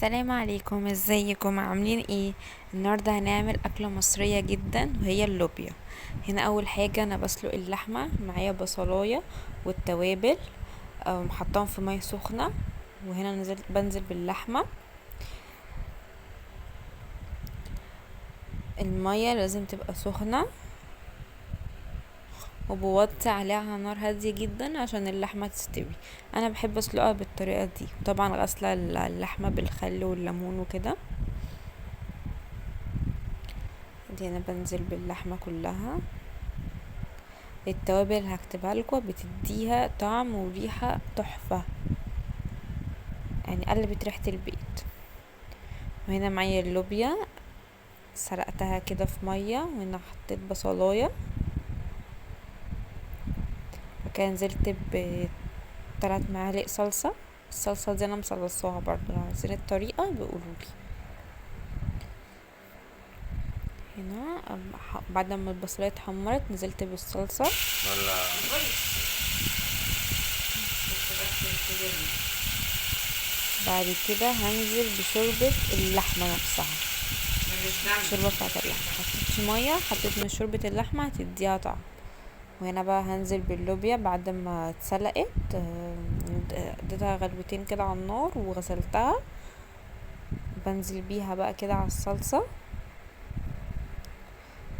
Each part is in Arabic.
السلام عليكم، ازيكم؟ عاملين ايه؟ النهارده هنعمل اكله مصريه جدا وهي اللوبيا. هنا اول حاجه انا بسلق اللحمه، معايا بصلايه والتوابل، حطاهم في ميه سخنه. وهنا بنزل باللحمه. الميه لازم تبقى سخنه، وبوطي عليها على نار هاديه جدا عشان اللحمه تستوي. انا بحب اسلقها بالطريقه دي، طبعا غسله اللحمه بالخل والليمون وكده. دي انا بنزل باللحمه كلها. التوابل هكتبها لكم، بتديها طعم وريحة تحفة، يعني قلبت ريحة البيت. وهنا معايا اللوبيا، سلقتها كده في مية، وهنا حطيت بصلاية، وكان نزلت ب3 معالق صلصة. الصلصة دي انا مصلصاها برضو، لو عايزين الطريقة بيقولولي. هنا بعد ما البصلاية اتحمرت نزلت بالصلصة. بعد كده هنزل بشوربة اللحمة نفسها، الشوربة بتاعت اللحمة. حطيتش مية، حطيت من شوربة اللحمة هتديها طعم. وهنا بقى هنزل باللوبيا بعد ما اتسلقت، اديتها غلوتين كده على النار وغسلتها. بنزل بيها بقى كده على الصلصة.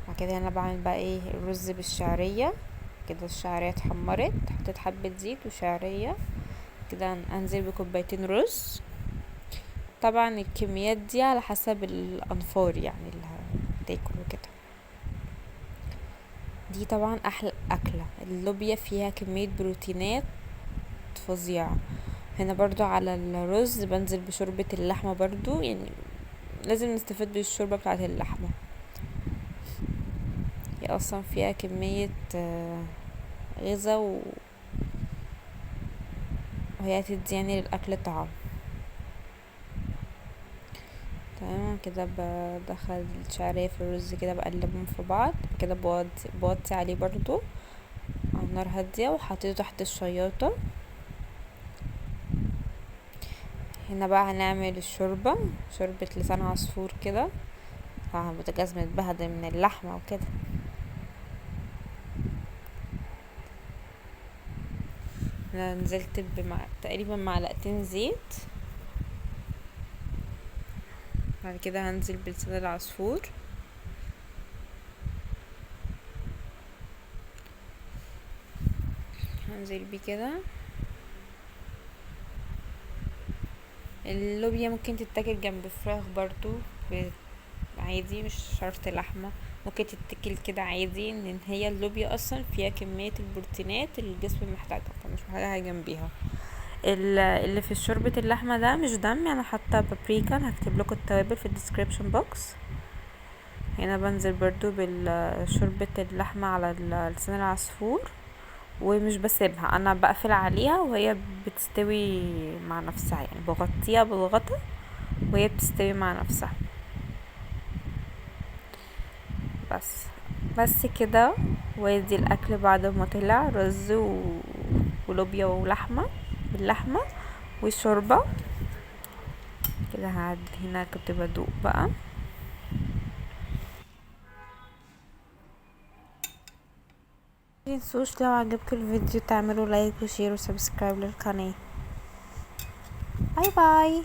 بعد كده انا بعمل بقى ايه، الرز بالشعرية. كده الشعرية اتحمرت، حطيت حبة زيت وشعرية. كده انزل بكوبايتين رز. طبعا الكميات دي على حسب الانفار يعني اللي هتاكل وكده. دي طبعا احلى اكلة، اللوبيا فيها كمية بروتينات فظيعة. هنا برضو على الرز بنزل بشوربة اللحمة برضو، يعني لازم نستفاد بالشوربة بتاعة اللحمة. هي اصلا فيها كمية غذا وهي هتدي يعني للاكل طعم. تمام كده، بدخل الشعرية في الرز كده، بقلبهم في بعض كده، بوطي عليه برضو على نار هادية، وحطيته تحت الشياطة. هنا بقى هنعمل الشوربة، شوربة لسان عصفور كده. طبعا بوتاجاز متبهدل من اللحمة وكده. انا نزلت تقريبا معلقتين زيت. بعد كده هنزل بلسان العصفور. هنزل بيه كده. اللوبيا ممكن تتاكل جنب فراخ برضو، عادي، مش شرط لحمة. ممكن تتاكل كده عادي، ان هي اللوبيا اصلا فيها كمية البروتينات اللي الجسم محتاجها، فمش محتاجة حاجة جنبيها. اللي في شوربة اللحمة ده مش دم، انا حاطة بابريكا، هكتب لكم التوابل في الديسكريبشن بوكس. هنا بنزل برضو بشوربة اللحمة على لسان العصفور، ومش بسيبها، انا بقفل عليها وهي بتستوي مع نفسها، يعني بغطيها بالغطا وهي بتستوي مع نفسها. بس كده. وادي الاكل بعد ما طلع رز ولوبيا ولحمه باللحمه والشوربه. كده هعد هنا، كنت بدوق بقى. متنسوش لو عجبكم الفيديو تعملوا لايك وشير وسبسكرايب للقناه. باي باي.